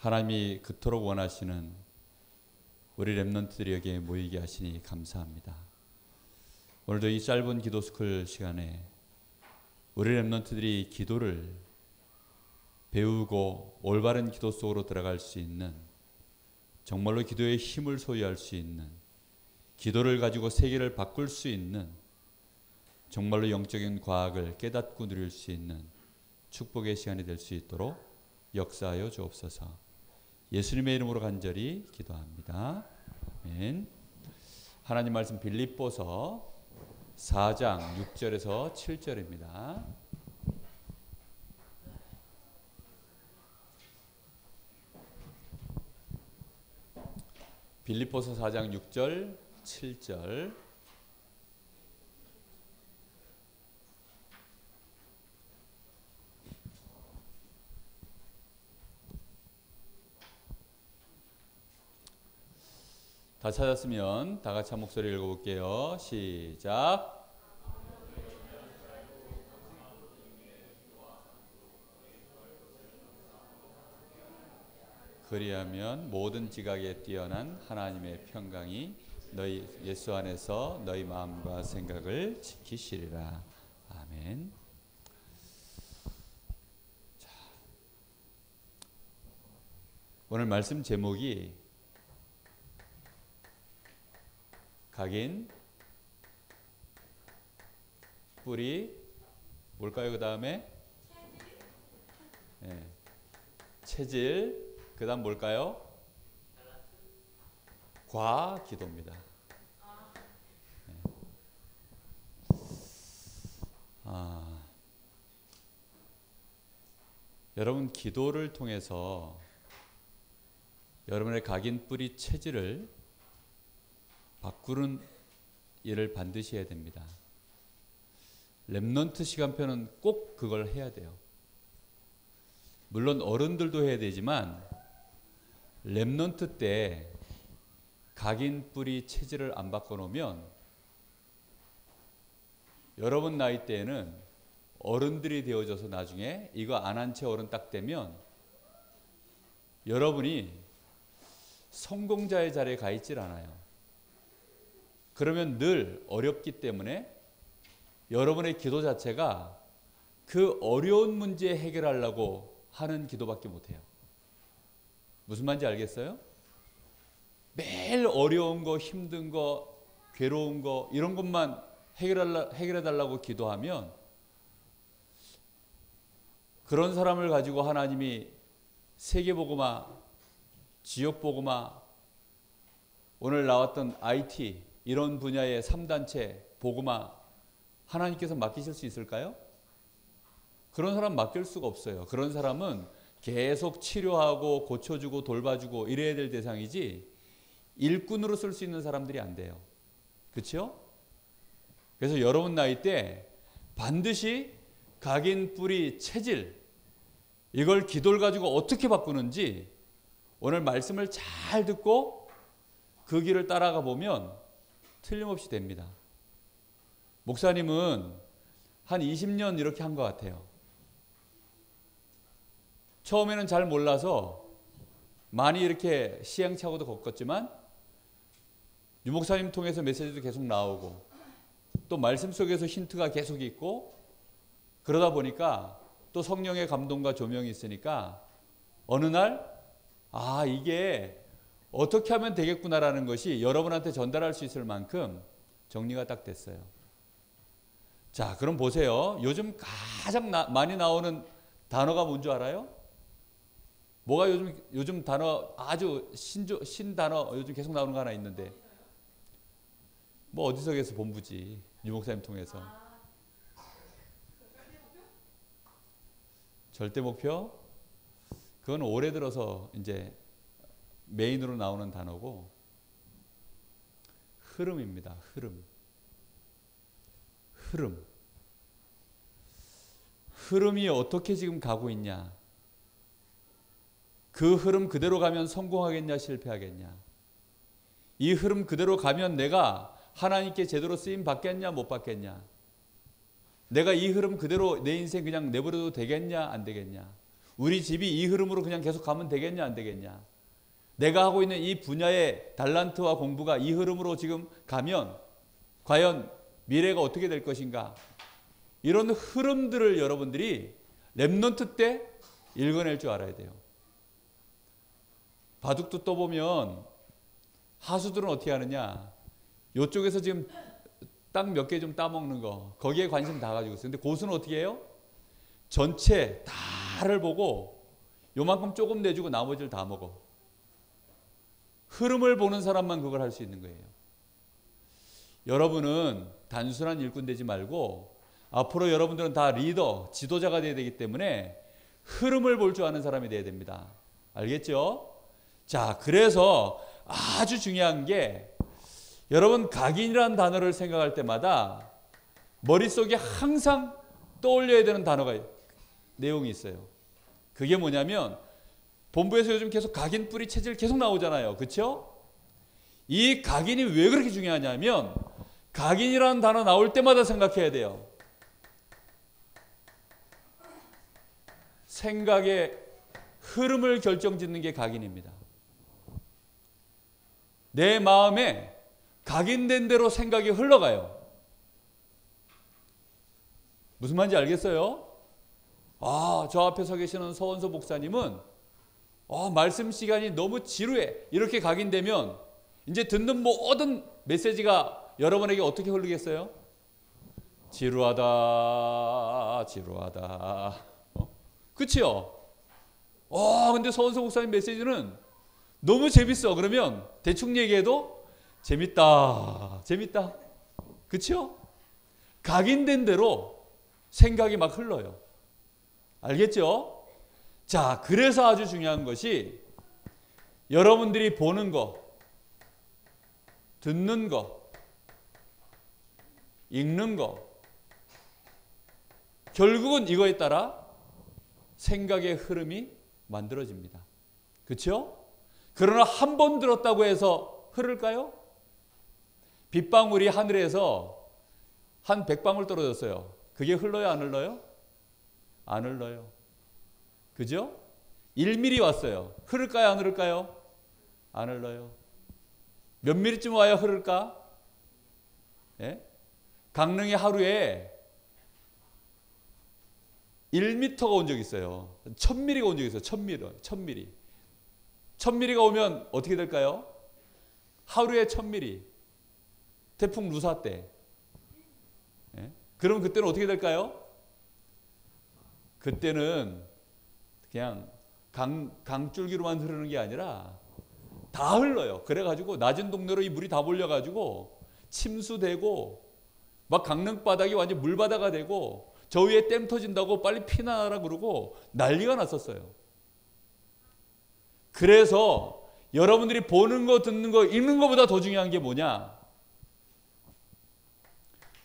하나님이 그토록 원하시는 우리 렘넌트들이 여기에 모이게 하시니 감사합니다. 오늘도 이 짧은 기도 스쿨 시간에 우리 렘넌트들이 기도를 배우고 올바른 기도 속으로 들어갈 수 있는, 정말로 기도의 힘을 소유할 수 있는, 기도를 가지고 세계를 바꿀 수 있는, 정말로 영적인 과학을 깨닫고 누릴 수 있는 축복의 시간이 될 수 있도록 역사하여 주옵소서. 예수님의 이름으로 간절히 기도합니다. 아멘. 하나님 말씀 빌립보서 4장 6절에서 7절입니다. 빌립보서 4장 6절 7절. 다 찾았으면 다 같이 한 목소리 읽어볼게요. 시작. 그리하면 모든 지각에 뛰어난 하나님의 평강이 너희 예수 안에서 너희 마음과 생각을 지키시리라. 아멘. 자, 오늘 말씀 제목이 각인, 뿌리, 뭘까요? 그 다음에 체질, 그 다음 뭘까요? 과기도입니다. 여러분, 기도를 통해서 여러분의 각인, 뿌리, 체질을 바꾸는 일을 반드시 해야 됩니다. 렘넌트 시간표는 꼭 그걸 해야 돼요. 물론 어른들도 해야 되지만 렘넌트 때 각인, 뿌리, 체질을 안 바꿔놓으면 여러분 나이 때에는 어른들이 되어져서 나중에 이거 안 한 채 어른 딱 되면 여러분이 성공자의 자리에 가 있질 않아요. 그러면 늘 어렵기 때문에 여러분의 기도 자체가 그 어려운 문제 해결하려고 하는 기도밖에 못해요. 무슨 말인지 알겠어요? 매일 어려운 거, 힘든 거, 괴로운 거 이런 것만 해결해달라고 기도하면 그런 사람을 가지고 하나님이 세계복음화, 지역복음화, 오늘 나왔던 IT 이런 분야의 3단체 복음화 하나님께서 맡기실 수 있을까요? 그런 사람 맡길 수가 없어요. 그런 사람은 계속 치료하고 고쳐주고 돌봐주고 이래야 될 대상이지 일꾼으로 쓸 수 있는 사람들이 안 돼요. 그렇죠? 그래서 여러분 나이 때 반드시 각인, 뿌리, 체질 이걸 기도를 가지고 어떻게 바꾸는지 오늘 말씀을 잘 듣고 그 길을 따라가 보면 틀림없이 됩니다. 목사님은 한 20년 이렇게 한 것 같아요. 처음에는 잘 몰라서 많이 이렇게 시행착오도 겪었지만 유 목사님 통해서 메시지도 계속 나오고 또 말씀 속에서 힌트가 계속 있고 그러다 보니까 또 성령의 감동과 조명이 있으니까 어느 날 이게 어떻게 하면 되겠구나라는 것이 여러분한테 전달할 수 있을 만큼 정리가 딱 됐어요. 자, 그럼 보세요. 요즘 가장 많이 나오는 단어가 뭔 줄 알아요? 뭐가 요즘 단어 아주 신단어 요즘 계속 나오는 거 하나 있는데 뭐 어디서에서 본부지 유 목사님 통해서 절대 목표? 그건 올해 들어서 이제 메인으로 나오는 단어고 흐름입니다. 흐름이 어떻게 지금 가고 있냐? 그 흐름 그대로 가면 성공하겠냐 실패하겠냐? 이 흐름 그대로 가면 내가 하나님께 제대로 쓰임 받겠냐 못 받겠냐? 내가 이 흐름 그대로 내 인생 그냥 내버려도 되겠냐 안 되겠냐? 우리 집이 이 흐름으로 그냥 계속 가면 되겠냐 안 되겠냐. 내가 하고 있는 이 분야의 달란트와 공부가 이 흐름으로 지금 가면 과연 미래가 어떻게 될 것인가. 이런 흐름들을 여러분들이 랩넌트 때 읽어낼 줄 알아야 돼요. 바둑도 떠보면 하수들은 어떻게 하느냐. 이쪽에서 지금 딱 몇 개 좀 따먹는 거 거기에 관심 다 가지고 있어요. 근데 고수는 어떻게 해요? 전체 다를 보고 요만큼 조금 내주고 나머지를 다 먹어. 흐름을 보는 사람만 그걸 할 수 있는 거예요. 여러분은 단순한 일꾼 되지 말고 앞으로 여러분들은 다 리더, 지도자가 돼야 되기 때문에 흐름을 볼 줄 아는 사람이 돼야 됩니다. 알겠죠? 자, 그래서 아주 중요한 게 여러분 각인이라는 단어를 생각할 때마다 머릿속에 항상 떠올려야 되는 단어가 내용이 있어요. 그게 뭐냐면 본부에서 요즘 계속 각인 뿌리 체질 계속 나오잖아요. 그렇죠? 이 각인이 왜 그렇게 중요하냐면 각인이라는 단어 나올 때마다 생각해야 돼요. 생각의 흐름을 결정짓는 게 각인입니다. 내 마음에 각인된 대로 생각이 흘러가요. 무슨 말인지 알겠어요? 아, 저 앞에 서 계시는 서원서 목사님은 말씀 시간이 너무 지루해. 이렇게 각인되면 이제 듣는 모든 메시지가 여러분에게 어떻게 흐르겠어요? 지루하다, 지루하다. 그치요? 근데 서원서 목사님 메시지는 너무 재밌어. 그러면 대충 얘기해도 재밌다, 재밌다. 그치요? 각인된 대로 생각이 막 흘러요. 알겠죠? 자, 그래서 아주 중요한 것이 여러분들이 보는 거, 듣는 거, 읽는 거, 결국은 이거에 따라 생각의 흐름이 만들어집니다. 그렇죠? 그러나 한 번 들었다고 해서 흐를까요? 빗방울이 하늘에서 한 100방울 떨어졌어요. 그게 흘러요, 안 흘러요? 안 흘러요. 그죠? 1mm 왔어요. 흐를까요, 안 흐를까요? 안 흘러요. 몇 미리쯤 와야 흐를까? 예? 강릉에 하루에 1m가 온 적이 있어요. 1000mm가 온 적이 있어요. 1000mm. 1000mm가 오면 어떻게 될까요? 하루에 1000mm. 태풍 루사 때. 예? 그럼 그때는 어떻게 될까요? 그때는 그냥 강줄기로만 흐르는 게 아니라 다 흘러요. 그래가지고 낮은 동네로 이 물이 다 몰려가지고 침수되고 막 강릉 바닥이 완전 물바다가 되고 저 위에 댐 터진다고 빨리 피난하라 그러고 난리가 났었어요. 그래서 여러분들이 보는 거, 듣는 거, 읽는 것보다 더 중요한 게 뭐냐?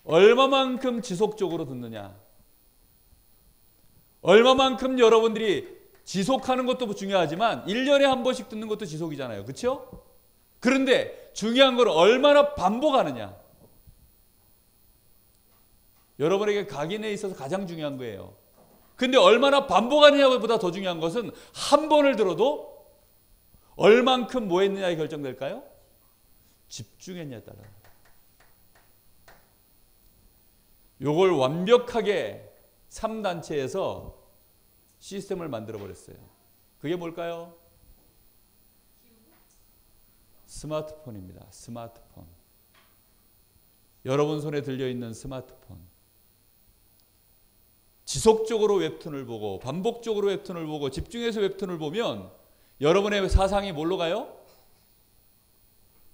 얼마만큼 지속적으로 듣느냐? 얼마만큼 여러분들이 지속하는 것도 중요하지만 1년에 한 번씩 듣는 것도 지속이잖아요. 그렇죠? 그런데 중요한 건 얼마나 반복하느냐. 여러분에게 각인에 있어서 가장 중요한 거예요. 근데 얼마나 반복하느냐보다 더 중요한 것은 한 번을 들어도 얼만큼 뭐 했느냐에 결정될까요? 집중했냐에 따라. 요걸 완벽하게 3단체에서 시스템을 만들어 버렸어요. 그게 뭘까요? 스마트폰입니다. 스마트폰. 여러분 손에 들려있는 스마트폰. 지속적으로 웹툰을 보고 반복적으로 웹툰을 보고 집중해서 웹툰을 보면 여러분의 사상이 뭘로 가요?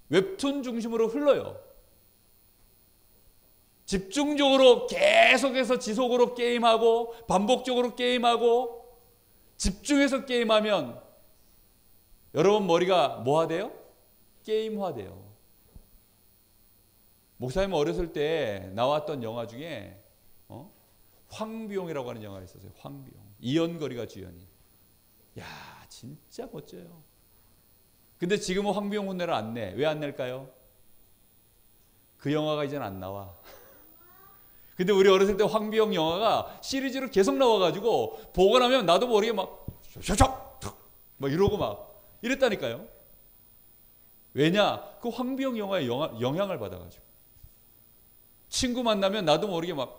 웹툰 중심으로 흘러요. 집중적으로 계속해서 지속으로 게임하고 반복적으로 게임하고 집중해서 게임하면 여러분 머리가 뭐화돼요? 게임화돼요. 목사님 어렸을 때 나왔던 영화 중에 황비용이라고 하는 영화가 있었어요. 황비용. 이연거리가 주연이. 야, 진짜 멋져요. 근데 지금은 황비용 흉내를 안 내. 왜 안 낼까요? 그 영화가 이제는 안 나와. 근데 우리 어렸을 때 황비용 영화가 시리즈로 계속 나와가지고 보고 나면 나도 모르게 막 막 이러고 막 이랬다니까요. 왜냐? 그 황비영 영화에 영향을 받아가지고. 친구 만나면 나도 모르게 막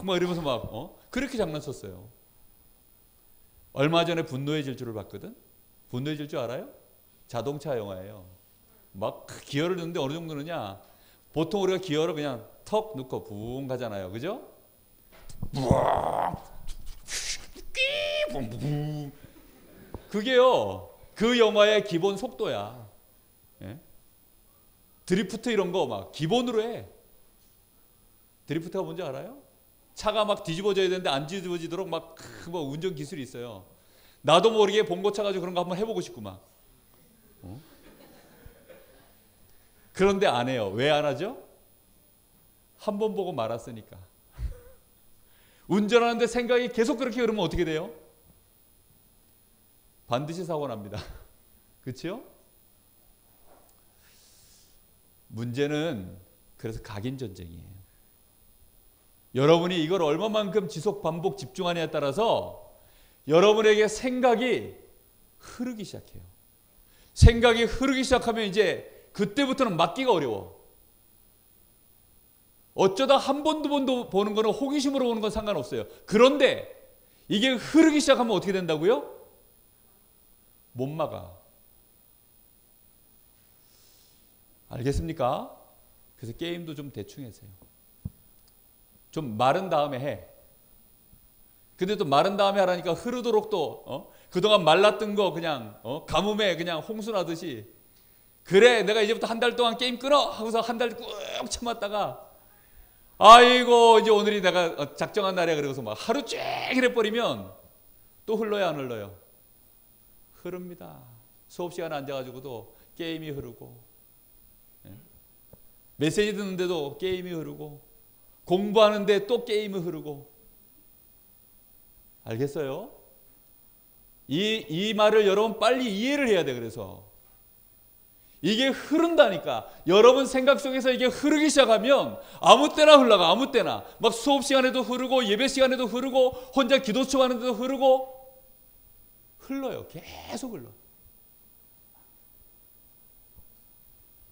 이러면서 막 그렇게 장난쳤어요. 얼마 전에 분노의 질주를 봤거든. 분노의 질주 알아요? 자동차 영화예요. 막 기어를 넣는데 어느 정도 넣느냐? 보통 우리가 기어를 그냥 턱 넣고 붕 가잖아요. 그죠? 그게요, 그 영화의 기본 속도야. 예? 드리프트 이런 거 막 기본으로 해. 드리프트가 뭔지 알아요? 차가 막 뒤집어져야 되는데 안 뒤집어지도록 막 뭐 운전 기술이 있어요. 나도 모르게 봉고 차가지고 그런 거 한번 해보고 싶고 막. 그런데 안 해요. 왜 안 하죠? 한 번 보고 말았으니까. 운전하는데 생각이 계속 그렇게 흐르면 어떻게 돼요? 반드시 사고 납니다. 그렇죠? 문제는 그래서 각인 전쟁이에요. 여러분이 이걸 얼마만큼 지속 반복 집중하냐에 따라서 여러분에게 생각이 흐르기 시작해요. 생각이 흐르기 시작하면 이제 그때부터는 막기가 어려워. 어쩌다 한 번, 두 번 보는 거는 호기심으로 보는 건 상관없어요. 그런데 이게 흐르기 시작하면 어떻게 된다고요? 못 막아. 알겠습니까? 그래서 게임도 좀 대충 하세요. 좀 마른 다음에 해. 근데 또 마른 다음에 하라니까 흐르도록 또 그동안 말랐던 거 그냥 가뭄에 그냥 홍수 나듯이, 그래 내가 이제부터 한 달 동안 게임 끊어 하고서 한 달 꾹 참았다가 아이고 이제 오늘이 내가 작정한 날이야 그러고서 막 하루 종일 해버리면 또 흘러요 안 흘러요? 흐릅니다. 수업 시간에 앉아가지고도 게임이 흐르고, 메시지 듣는데도 게임이 흐르고, 공부하는데 또 게임이 흐르고. 알겠어요? 이 말을 여러분 빨리 이해를 해야 돼. 그래서 이게 흐른다니까. 여러분 생각 속에서 이게 흐르기 시작하면 아무 때나 흘러가. 아무 때나. 막 수업 시간에도 흐르고 예배 시간에도 흐르고 혼자 기도 초하는데도 흐르고 흘러요. 계속 흘러.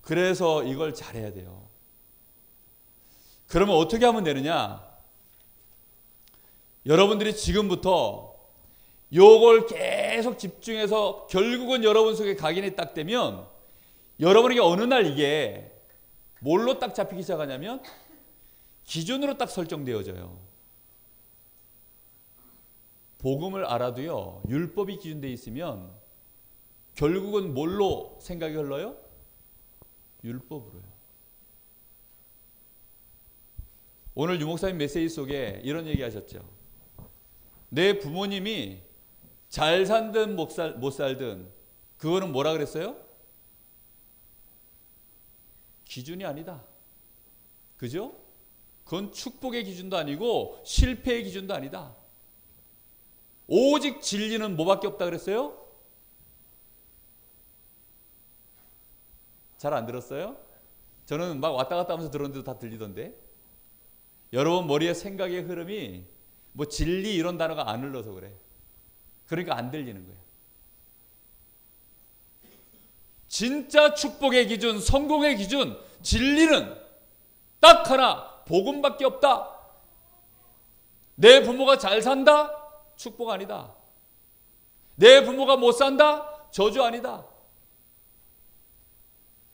그래서 이걸 잘해야 돼요. 그러면 어떻게 하면 되느냐? 여러분들이 지금부터 요걸 계속 집중해서 결국은 여러분 속에 각인이 딱 되면 여러분에게 어느 날 이게 뭘로 딱 잡히기 시작하냐면 기준으로 딱 설정되어져요. 복음을 알아도요, 율법이 기준되어 있으면 결국은 뭘로 생각이 흘러요? 율법으로요. 오늘 유목사님 메시지 속에 이런 얘기 하셨죠. 내 부모님이 잘 살든 못 살든 그거는 뭐라 그랬어요? 기준이 아니다. 그죠? 그건 축복의 기준도 아니고 실패의 기준도 아니다. 오직 진리는 뭐밖에 없다 그랬어요? 잘 안 들었어요? 저는 막 왔다 갔다 하면서 들었는데도 다 들리던데. 여러분 머리에 생각의 흐름이 뭐 진리 이런 단어가 안 흘러서 그래. 그러니까 안 들리는 거예요. 진짜 축복의 기준, 성공의 기준, 진리는 딱 하나, 복음밖에 없다. 내 부모가 잘 산다? 축복 아니다. 내 부모가 못 산다? 저주 아니다.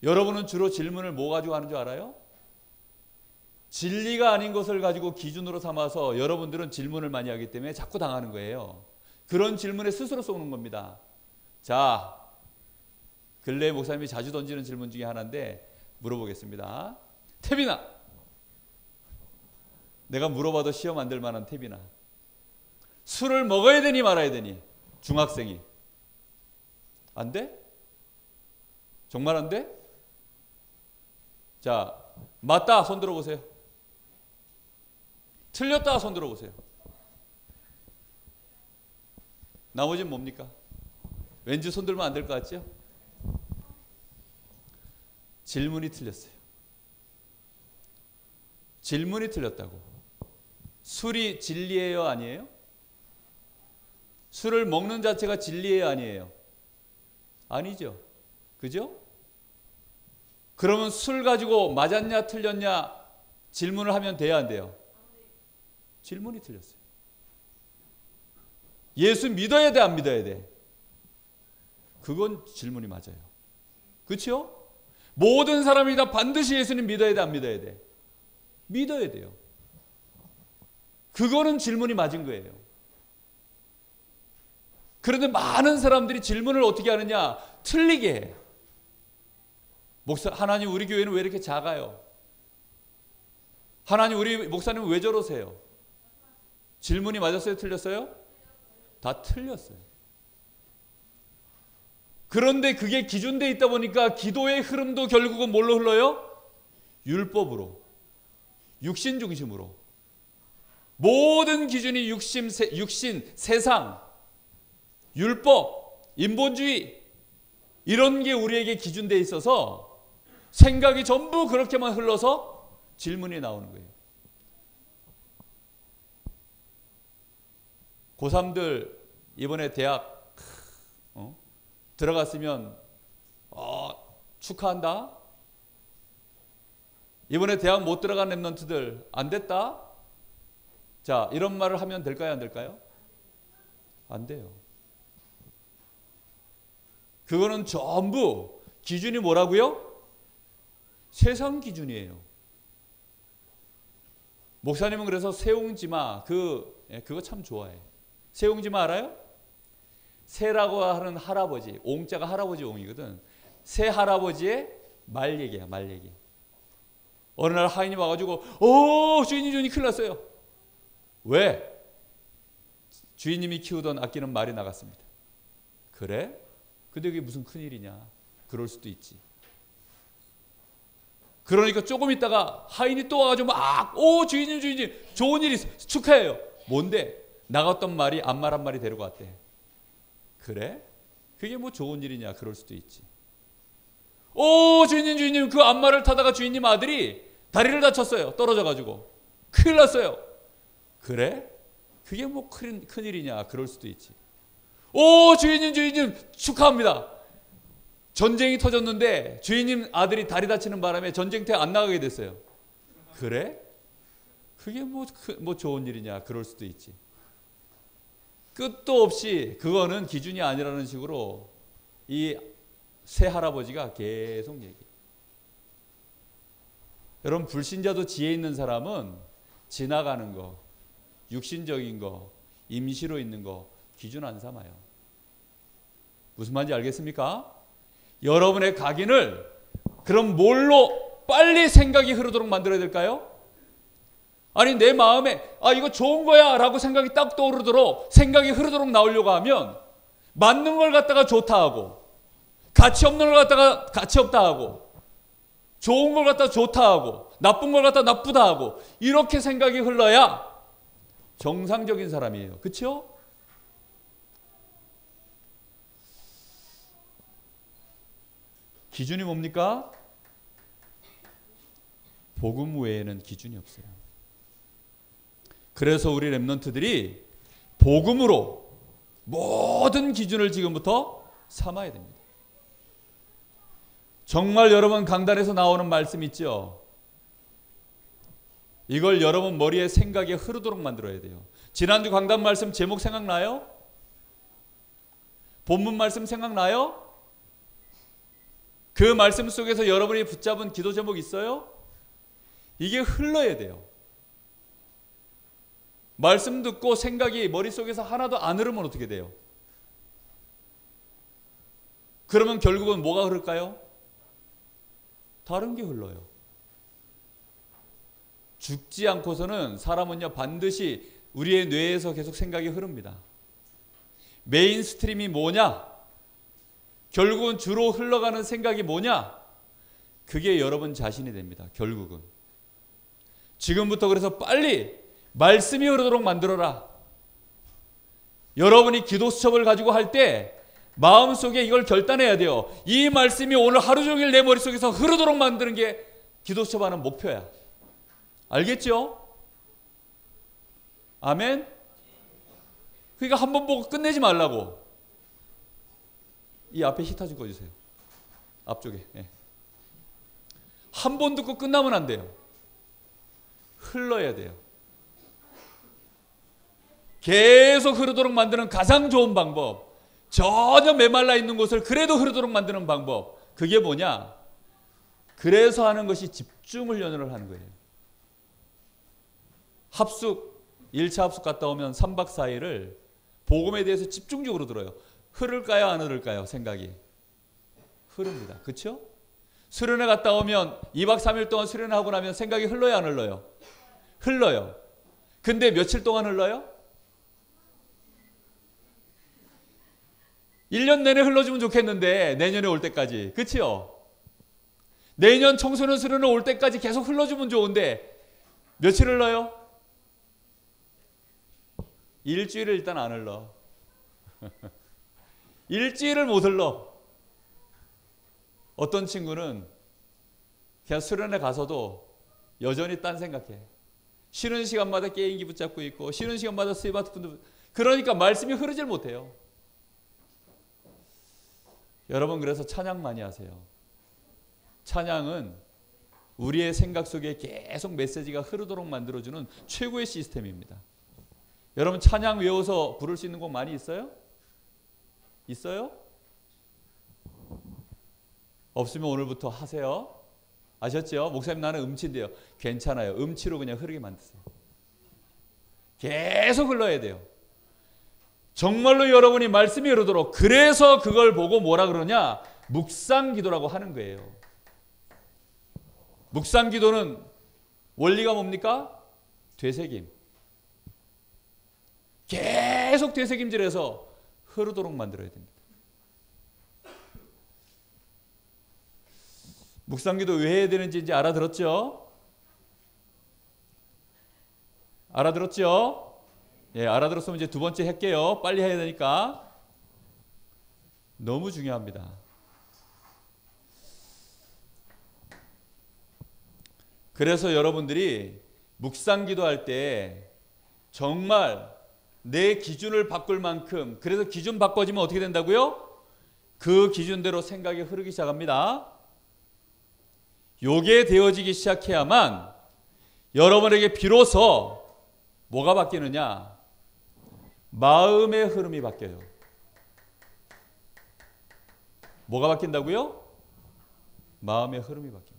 여러분은 주로 질문을 뭐 가지고 하는 줄 알아요? 진리가 아닌 것을 가지고 기준으로 삼아서 여러분들은 질문을 많이 하기 때문에 자꾸 당하는 거예요. 그런 질문에 스스로 쏘는 겁니다. 자, 근래 목사님이 자주 던지는 질문 중에 하나인데 물어보겠습니다. 태빈아, 내가 물어봐도 시험 안 될 만한 태빈아, 술을 먹어야 되니 말아야 되니? 중학생이. 안 돼? 정말 안 돼? 자, 맞다 손 들어보세요. 틀렸다 손 들어보세요. 나머지는 뭡니까? 왠지 손 들면 안 될 것 같죠? 질문이 틀렸어요. 질문이 틀렸다고. 술이 진리예요? 아니에요? 술을 먹는 자체가 진리예요, 아니에요? 아니죠. 그죠? 그러면 술 가지고 맞았냐 틀렸냐 질문을 하면 돼야 안 돼요? 질문이 틀렸어요. 예수 믿어야 돼, 안 믿어야 돼? 그건 질문이 맞아요. 그렇죠? 모든 사람이 다 반드시 예수님 믿어야 돼, 안 믿어야 돼? 믿어야 돼요. 그거는 질문이 맞은 거예요. 그런데 많은 사람들이 질문을 어떻게 하느냐? 틀리게 해. 하나님, 우리 교회는 왜 이렇게 작아요? 하나님, 우리 목사님은 왜 저러세요? 질문이 맞았어요? 틀렸어요? 다 틀렸어요. 그런데 그게 기준되어 있다 보니까 기도의 흐름도 결국은 뭘로 흘러요? 율법으로, 육신 중심으로. 모든 기준이 육신, 세상, 율법, 인본주의 이런 게 우리에게 기준되어 있어서 생각이 전부 그렇게만 흘러서 질문이 나오는 거예요. 고3들 이번에 대학 들어갔으면 축하한다. 이번에 대학 못 들어간 랩런트들 안 됐다. 자, 이런 말을 하면 될까요, 안 될까요? 안 돼요. 그거는 전부 기준이 뭐라고요? 세상 기준이에요. 목사님은 그래서 세옹지마 그거 참 좋아해. 세옹지마 알아요? 세라고 하는 할아버지, 옹자가 할아버지 옹이거든. 세 할아버지의 말 얘기야, 말 얘기. 어느 날 하인이 와가지고 주인님 큰일 났어요. 왜? 주인님이 키우던 아끼는 말이 나갔습니다. 그래? 근데 그게 무슨 큰일이냐? 그럴 수도 있지. 그러니까 조금 있다가 하인이 또 와가지고 주인님 좋은 일 있어. 축하해요. 뭔데? 나갔던 말이 암말 한 마리 데리고 왔대. 그래? 그게 뭐 좋은 일이냐? 그럴 수도 있지. 주인님 그 암말을 타다가 주인님 아들이 다리를 다쳤어요. 떨어져가지고 큰일 났어요. 그래? 그게 뭐 큰일이냐? 그럴 수도 있지. 주인님 축하합니다. 전쟁이 터졌는데 주인님 아들이 다리 다치는 바람에 전쟁터에 안 나가게 됐어요. 그래? 그게 뭐 좋은 일이냐? 그럴 수도 있지. 끝도 없이 그거는 기준이 아니라는 식으로 이 새 할아버지가 계속 얘기해요. 여러분, 불신자도 지혜 있는 사람은 지나가는 거, 육신적인 거, 임시로 있는 거 기준 안 삼아요. 무슨 말인지 알겠습니까? 여러분의 각인을 그럼 뭘로 빨리 생각이 흐르도록 만들어야 될까요? 아니, 내 마음에 이거 좋은 거야 라고 생각이 딱 떠오르도록 생각이 흐르도록 나오려고 하면 맞는 걸 갖다가 좋다 하고 가치 없는 걸 갖다가 가치 없다 하고 좋은 걸 갖다가 좋다 하고 나쁜 걸 갖다가 나쁘다 하고 이렇게 생각이 흘러야 정상적인 사람이에요. 그렇죠? 기준이 뭡니까? 복음 외에는 기준이 없어요. 그래서 우리 랩런트들이 복음으로 모든 기준을 지금부터 삼아야 됩니다. 정말 여러분 강단에서 나오는 말씀 있죠? 이걸 여러분 머리에 생각에 흐르도록 만들어야 돼요. 지난주 강단 말씀 제목 생각나요? 본문 말씀 생각나요? 그 말씀 속에서 여러분이 붙잡은 기도 제목 있어요? 이게 흘러야 돼요. 말씀 듣고 생각이 머릿속에서 하나도 안 흐르면 어떻게 돼요? 그러면 결국은 뭐가 흐를까요? 다른 게 흘러요. 죽지 않고서는 사람은요 반드시 우리의 뇌에서 계속 생각이 흐릅니다. 메인 스트림이 뭐냐? 결국은 주로 흘러가는 생각이 뭐냐? 그게 여러분 자신이 됩니다. 결국은. 지금부터 그래서 빨리 말씀이 흐르도록 만들어라. 여러분이 기도 수첩을 가지고 할 때 마음속에 이걸 결단해야 돼요. 이 말씀이 오늘 하루 종일 내 머릿속에서 흐르도록 만드는 게 기도 수첩 하는 목표야. 알겠죠? 아멘? 그러니까 한 번 보고 끝내지 말라고. 이 앞에 히터 좀 꺼주세요. 앞쪽에. 예. 한 번 듣고 끝나면 안 돼요. 흘러야 돼요. 계속 흐르도록 만드는 가장 좋은 방법, 전혀 메말라 있는 곳을 그래도 흐르도록 만드는 방법, 그게 뭐냐? 그래서 하는 것이 집중 훈련을 하는 거예요. 합숙, 1차 합숙 갔다 오면 3박 4일을 복음에 대해서 집중적으로 들어요. 흐를까요? 안 흐를까요? 생각이 흐릅니다. 그렇죠? 수련회 갔다 오면 2박 3일 동안 수련회 하고 나면 생각이 흘러요? 안 흘러요? 흘러요. 근데 며칠 동안 흘러요? 1년 내내 흘러주면 좋겠는데 내년에 올 때까지. 그렇죠? 내년 청소년 수련회 올 때까지 계속 흘러주면 좋은데 며칠 흘러요? 일주일을 일단 안 흘러. 일주일을 못 흘러. 어떤 친구는 그냥 수련회 가서도 여전히 딴 생각해. 쉬는 시간마다 게임기 붙잡고 있고 쉬는 시간마다 스마트폰도. 그러니까 말씀이 흐르질 못해요. 여러분, 그래서 찬양 많이 하세요. 찬양은 우리의 생각 속에 계속 메시지가 흐르도록 만들어주는 최고의 시스템입니다. 여러분, 찬양 외워서 부를 수 있는 곡 많이 있어요? 있어요? 없으면 오늘부터 하세요. 아셨죠? 목사님, 나는 음치인데요. 괜찮아요. 음치로 그냥 흐르게 만드세요. 계속 흘러야 돼요. 정말로 여러분이 말씀이 흐르도록. 그래서 그걸 보고 뭐라 그러냐? 묵상기도라고 하는 거예요. 묵상기도는 원리가 뭡니까? 되새김. 계속 되새김질해서 흐르도록 만들어야 됩니다. 묵상기도 왜 해야 되는지 이제 알아들었죠? 알아들었죠? 예, 알아들었으면 이제 두 번째 할게요. 빨리 해야 되니까. 너무 중요합니다. 그래서 여러분들이 묵상기도 할 때 정말 내 기준을 바꿀 만큼, 그래서 기준 바꿔지면 어떻게 된다고요? 그 기준대로 생각이 흐르기 시작합니다. 요게 되어지기 시작해야만 여러분에게 비로소 뭐가 바뀌느냐? 마음의 흐름이 바뀌어요. 뭐가 바뀐다고요? 마음의 흐름이 바뀝니다.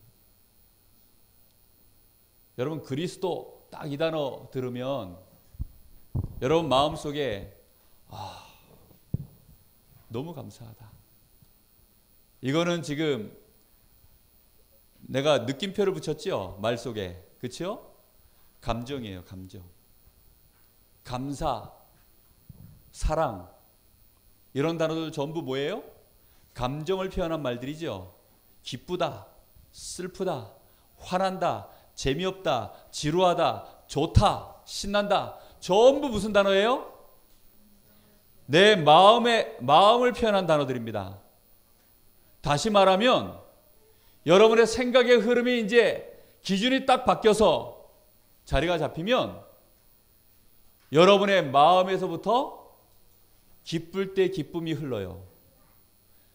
여러분, 그리스도 딱 이 단어 들으면 여러분 마음속에 너무 감사하다. 이거는 지금 내가 느낌표를 붙였죠? 말 속에. 그렇죠? 감정이에요. 감정. 감사, 사랑, 이런 단어들 전부 뭐예요? 감정을 표현한 말들이죠. 기쁘다, 슬프다, 화난다, 재미없다, 지루하다, 좋다, 신난다. 전부 무슨 단어예요? 내 마음을 표현한 단어들입니다. 다시 말하면 여러분의 생각의 흐름이 이제 기준이 딱 바뀌어서 자리가 잡히면 여러분의 마음에서부터 기쁠 때 기쁨이 흘러요.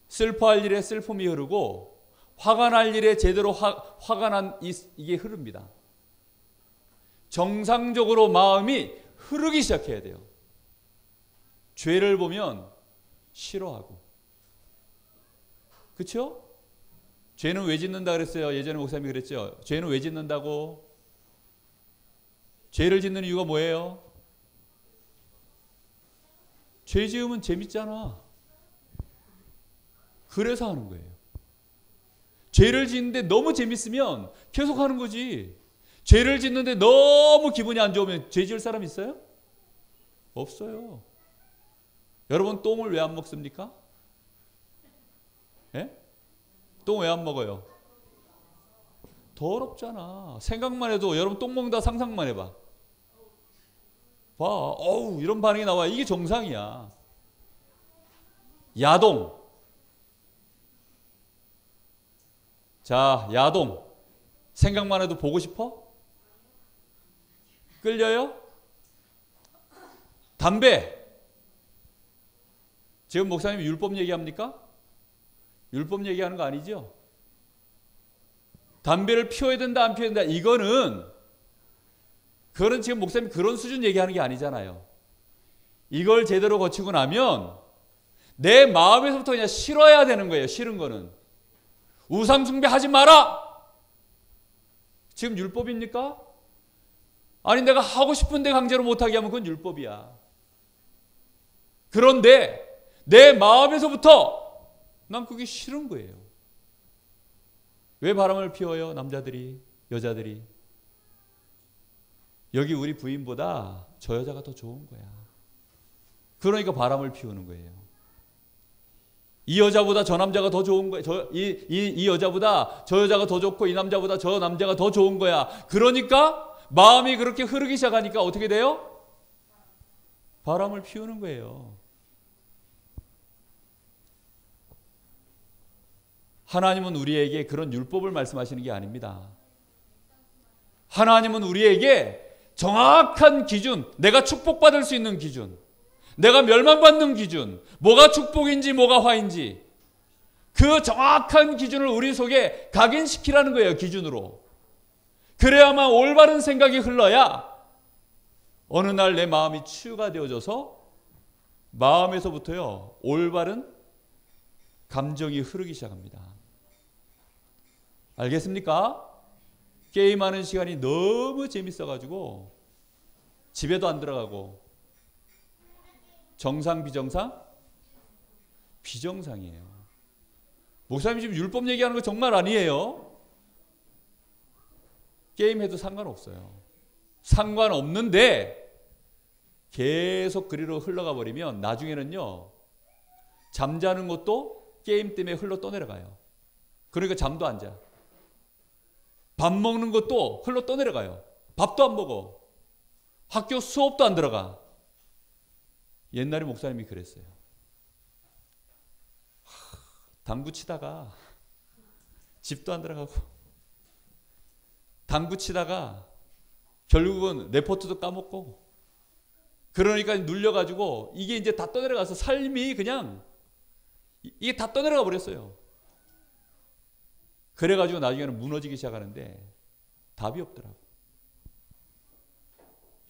슬퍼할 일에 슬픔이 흐르고 화가 날 일에 제대로 화가 난 이게 흐릅니다. 정상적으로 마음이 흐르기 시작해야 돼요. 죄를 보면 싫어하고. 그렇죠? 죄는 왜 짓는다 그랬어요? 예전에 목사님이 그랬죠. 죄는 왜 짓는다고? 죄를 짓는 이유가 뭐예요? 죄 지으면 재밌잖아. 그래서 하는 거예요. 죄를 짓는데 너무 재밌으면 계속 하는 거지. 죄를 짓는데 너무 기분이 안 좋으면 죄 지을 사람 있어요? 없어요. 여러분, 똥을 왜 안 먹습니까? 예? 똥 왜 안 먹어요? 더럽잖아. 생각만 해도 여러분 똥 먹는다 상상만 해봐. 봐. 어우, 이런 반응이 나와. 이게 정상이야. 야동. 자, 야동. 생각만 해도 보고 싶어? 끌려요? 담배. 지금 목사님 율법 얘기합니까? 율법 얘기하는 거 아니죠? 담배를 피워야 된다, 안 피워야 된다. 그거는 지금 목사님 그런 수준 얘기하는 게 아니잖아요. 이걸 제대로 거치고 나면 내 마음에서부터 그냥 싫어야 되는 거예요. 싫은 거는. 우상 숭배하지 마라. 지금 율법입니까? 아니 내가 하고 싶은데 강제로 못하게 하면 그건 율법이야. 그런데 내 마음에서부터 난 그게 싫은 거예요. 왜 바람을 피워요? 남자들이, 여자들이. 여기 우리 부인보다 저 여자가 더 좋은 거야. 그러니까 바람을 피우는 거예요. 이 여자보다 저 남자가 더 좋은 거야. 이 여자보다 저 여자가 더 좋고 이 남자보다 저 남자가 더 좋은 거야. 그러니까 마음이 그렇게 흐르기 시작하니까 어떻게 돼요? 바람을 피우는 거예요. 하나님은 우리에게 그런 율법을 말씀하시는 게 아닙니다. 하나님은 우리에게 정확한 기준, 내가 축복받을 수 있는 기준, 내가 멸망받는 기준, 뭐가 축복인지 뭐가 화인지 그 정확한 기준을 우리 속에 각인시키라는 거예요. 기준으로. 그래야만 올바른 생각이 흘러야 어느 날 내 마음이 치유가 되어져서 마음에서부터요 올바른 감정이 흐르기 시작합니다. 알겠습니까? 게임하는 시간이 너무 재밌어가지고 집에도 안 들어가고. 정상 비정상? 비정상이에요. 목사님 지금 율법 얘기하는 거 정말 아니에요. 게임해도 상관없어요. 상관없는데 계속 그리로 흘러가 버리면 나중에는요 잠자는 것도 게임 때문에 흘러 떠내려가요. 그러니까 잠도 안 자. 밥 먹는 것도 흘러 떠내려가요. 밥도 안 먹어. 학교 수업도 안 들어가. 옛날에 목사님이 그랬어요. 당구 치다가 집도 안 들어가고 당구 치다가 결국은 레포트도 까먹고 그러니까 눌려가지고 이게 이제 다 떠내려가서 삶이 그냥 이게 다 떠내려가 버렸어요. 그래가지고 나중에는 무너지기 시작하는데 답이 없더라고.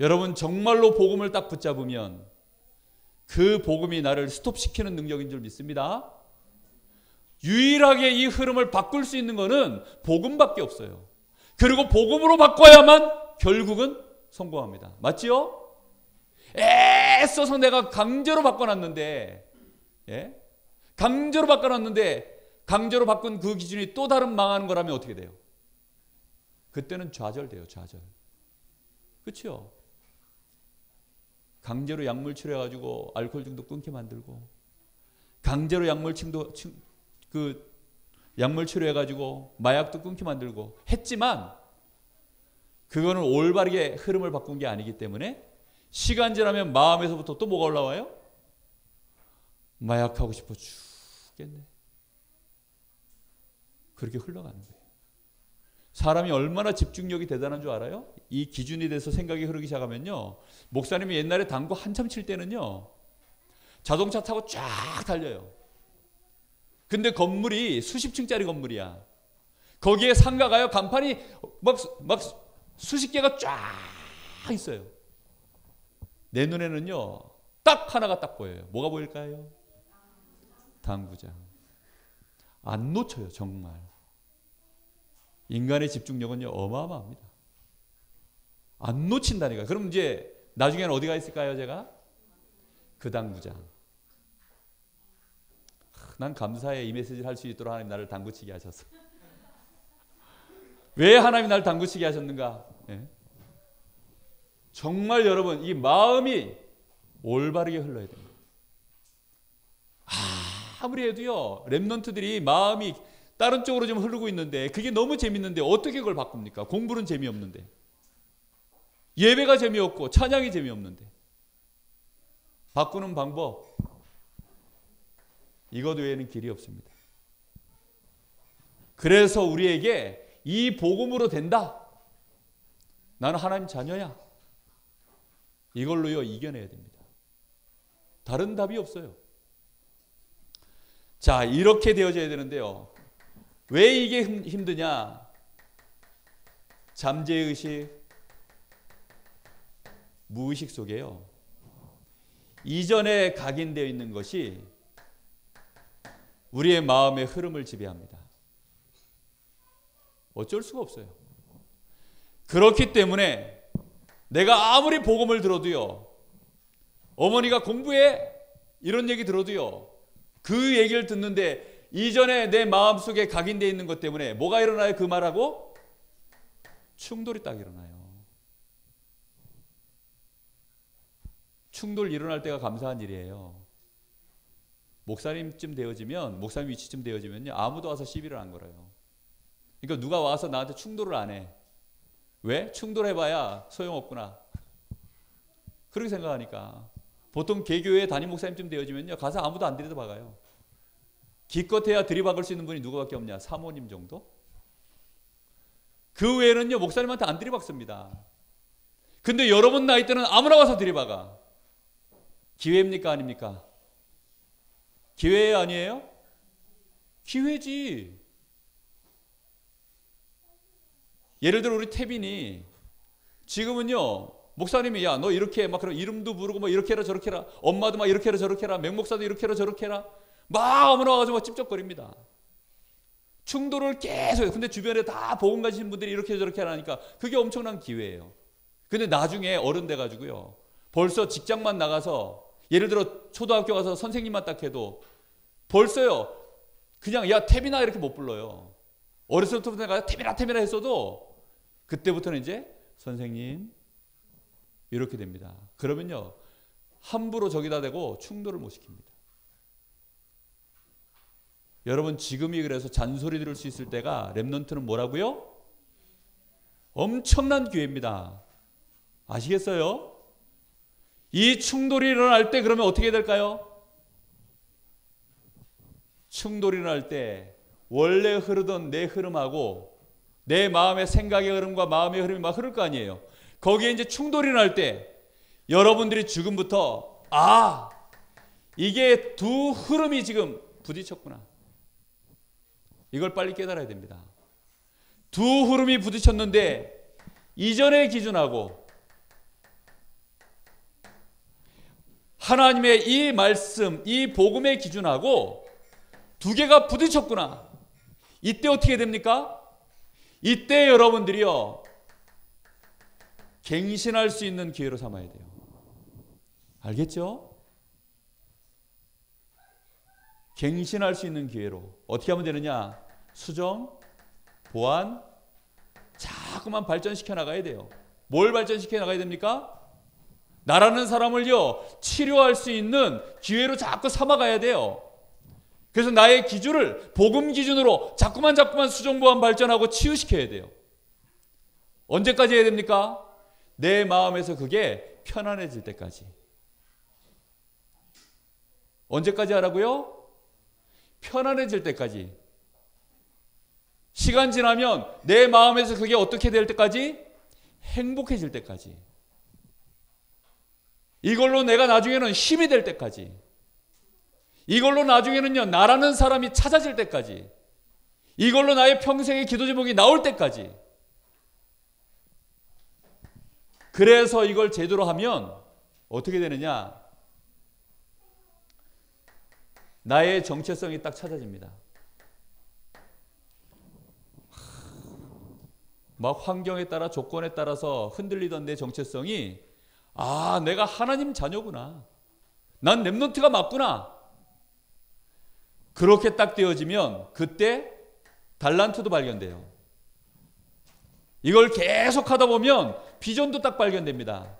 여러분 정말로 복음을 딱 붙잡으면 그 복음이 나를 스톱시키는 능력인 줄 믿습니다. 유일하게 이 흐름을 바꿀 수 있는 것은 복음밖에 없어요. 그리고 복음으로 바꿔야만 결국은 성공합니다. 맞지요? 애써서 내가 강제로 바꿔놨는데 강제로 바꾼 그 기준이 또 다른 망하는 거라면 어떻게 돼요? 그때는 좌절돼요. 좌절. 그렇죠? 강제로 약물 치료해가지고 알코올 중독 끊게 만들고 강제로 약물 치료해가지고 마약도 끊게 만들고 했지만 그거는 올바르게 흐름을 바꾼 게 아니기 때문에 시간 지나면 마음에서부터 또 뭐가 올라와요? 마약하고 싶어 죽겠네. 그렇게 흘러가는 거예요. 사람이 얼마나 집중력이 대단한 줄 알아요? 이 기준에 대해서 생각이 흐르기 시작하면요. 목사님이 옛날에 당구 한참 칠 때는요. 자동차 타고 쫙 달려요. 근데 건물이 수십 층짜리 건물이야. 거기에 상가가요. 간판이 막 수십 개가 쫙 있어요. 내 눈에는요. 딱 하나가 딱 보여요. 뭐가 보일까요? 당구장. 안 놓쳐요. 정말. 인간의 집중력은요. 어마어마합니다. 안 놓친다니까. 그럼 이제 나중에는 어디가 있을까요? 제가? 그 당구장. 난 감사해. 이 메시지를 할 수 있도록 하나님 나를 당구치게 하셔서. 왜 하나님이 나를 당구치게 하셨는가? 네. 정말 여러분 이 마음이 올바르게 흘러야 됩니다. 아무리 해도요. 랩런트들이 마음이 다른 쪽으로 좀 흐르고 있는데 그게 너무 재밌는데 어떻게 그걸 바꿉니까? 공부는 재미없는데. 예배가 재미없고 찬양이 재미없는데. 바꾸는 방법 이것 외에는 길이 없습니다. 그래서 우리에게 이 복음으로 된다. 나는 하나님 자녀야. 이걸로요 이겨내야 됩니다. 다른 답이 없어요. 자, 이렇게 되어져야 되는데요. 왜 이게 힘드냐? 잠재의식, 무의식 속에요. 이전에 각인되어 있는 것이 우리의 마음의 흐름을 지배합니다. 어쩔 수가 없어요. 그렇기 때문에 내가 아무리 복음을 들어도요, 어머니가 공부해 이런 얘기 들어도요, 그 얘기를 듣는데 이전에 내 마음속에 각인되어 있는 것 때문에 뭐가 일어나요? 그 말하고 충돌이 딱 일어나요. 충돌 일어날 때가 감사한 일이에요. 목사님쯤 되어지면, 목사님 위치쯤 되어지면요, 아무도 와서 시비를 안 걸어요. 그러니까 누가 와서 나한테 충돌을 안 해. 왜? 충돌해봐야 소용없구나. 그렇게 생각하니까. 보통 개교회 담임 목사님쯤 되어지면요, 가서 아무도 안 들이박아요. 기껏해야 들이박을 수 있는 분이 누구밖에 없냐? 사모님 정도? 그 외에는요, 목사님한테 안 들이박습니다. 근데 여러분 나이 때는 아무나 와서 들이박아. 기회입니까? 아닙니까? 기회 아니에요? 기회지. 예를 들어 우리 태빈이 지금은요, 목사님이 야, 너 이렇게 막 그런 이름도 부르고 뭐 이렇게 해라 저렇게 해라, 엄마도 막 이렇게 해라 저렇게 해라, 맹목사도 이렇게 해라 저렇게 해라, 막 아무나 와가지고 막 찝쩍거립니다. 충돌을 계속 해요. 근데 주변에 다 복음 가지신 분들이 이렇게 저렇게 하니까 그게 엄청난 기회예요. 근데 나중에 어른 돼가지고요, 벌써 직장만 나가서 예를 들어 초등학교 가서 선생님만 딱 해도 벌써요, 그냥 야 태빈아 이렇게 못 불러요. 어렸을 때부터 내가 태빈아 태빈아 했어도 그때부터는 이제 선생님 이렇게 됩니다. 그러면요, 함부로 저기다 대고 충돌을 못 시킵니다. 여러분, 지금이 그래서 잔소리 들을 수 있을 때가, 렘넌트는 뭐라고요? 엄청난 기회입니다. 아시겠어요? 이 충돌이 일어날 때 그러면 어떻게 될까요? 충돌이 일어날 때 원래 흐르던 내 흐름하고 내 마음의 생각의 흐름과 마음의 흐름이 막 흐를 거 아니에요. 거기에 이제 충돌이 일어날 때 여러분들이 지금부터 이게 두 흐름이 지금 부딪혔구나, 이걸 빨리 깨달아야 됩니다. 두 흐름이 부딪혔는데 이전의 기준하고 하나님의 이 말씀, 이 복음의 기준하고 두 개가 부딪혔구나. 이때 어떻게 됩니까? 이때 여러분들이요, 갱신할 수 있는 기회로 삼아야 돼요. 알겠죠? 갱신할 수 있는 기회로. 어떻게 하면 되느냐? 수정, 보완, 자꾸만 발전시켜 나가야 돼요. 뭘 발전시켜 나가야 됩니까? 나라는 사람을요, 치료할 수 있는 기회로 자꾸 삼아가야 돼요. 그래서 나의 기준을 복음 기준으로 자꾸만 수정, 보완, 발전하고 치유시켜야 돼요. 언제까지 해야 됩니까? 내 마음에서 그게 편안해질 때까지. 언제까지 하라고요? 편안해질 때까지. 시간 지나면 내 마음에서 그게 어떻게 될 때까지? 행복해질 때까지. 이걸로 내가 나중에는 힘이 될 때까지. 이걸로 나중에는요, 나라는 사람이 찾아질 때까지. 이걸로 나의 평생의 기도 제목이 나올 때까지. 그래서 이걸 제대로 하면 어떻게 되느냐? 나의 정체성이 딱 찾아집니다. 막 환경에 따라, 조건에 따라서 흔들리던 내 정체성이, 내가 하나님 자녀구나, 난 렘넌트가 맞구나, 그렇게 딱 되어지면 그때 달란트도 발견돼요. 이걸 계속 하다 보면 비전도 딱 발견됩니다.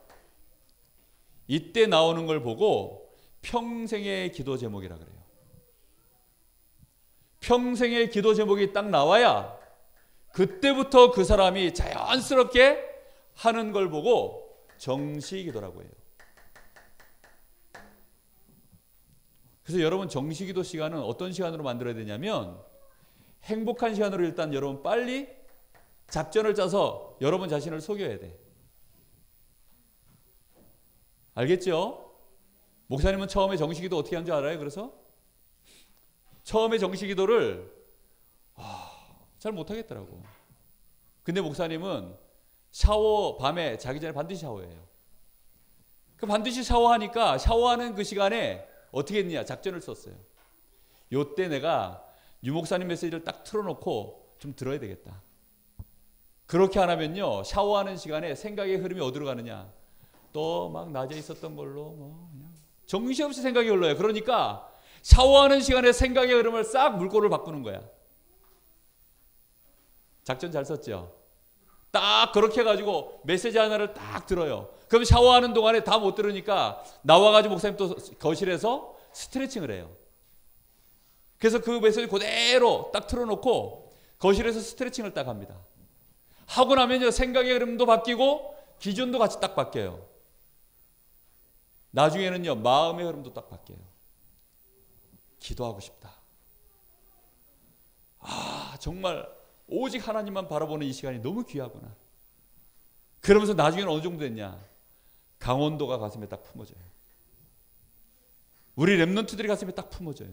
이때 나오는 걸 보고 평생의 기도 제목이라 그래요. 평생의 기도 제목이 딱 나와야 그때부터 그 사람이 자연스럽게 하는 걸 보고 정시기도라고 해요. 그래서 여러분, 정시기도 시간은 어떤 시간으로 만들어야 되냐면, 행복한 시간으로 일단 여러분 빨리 작전을 짜서 여러분 자신을 속여야 돼. 알겠죠? 목사님은 처음에 정시기도 어떻게 하는 줄 알아요? 그래서 처음에 정식기도를 잘 못하겠더라고. 근데 목사님은 샤워 밤에 자기 전에 반드시 샤워해요. 그 반드시 샤워하니까 샤워하는 그 시간에 어떻게 했냐 작전을 썼어요. 요때 내가 유 목사님 메시지를 딱 틀어놓고 좀 들어야 되겠다. 그렇게 안 하면요 샤워하는 시간에 생각의 흐름이 어디로 가느냐 또 막 낮에 있었던 걸로 뭐 그냥 정신없이 생각이 흘러요. 그러니까 샤워하는 시간에 생각의 흐름을 싹 물꼬를 바꾸는 거야. 작전 잘 썼죠. 딱 그렇게 해가지고 메시지 하나를 딱 들어요. 그럼 샤워하는 동안에 다 못 들으니까 나와가지고 목사님 또 거실에서 스트레칭을 해요. 그래서 그 메시지 그대로 딱 틀어놓고 거실에서 스트레칭을 딱 합니다. 하고 나면요 생각의 흐름도 바뀌고 기준도 같이 딱 바뀌어요. 나중에는요 마음의 흐름도 딱 바뀌어요. 기도하고 싶다. 정말 오직 하나님만 바라보는 이 시간이 너무 귀하구나. 그러면서 나중에는 어느 정도 됐냐 강원도가 가슴에 딱 품어져요. 우리 렘넌트들이 가슴에 딱 품어져요.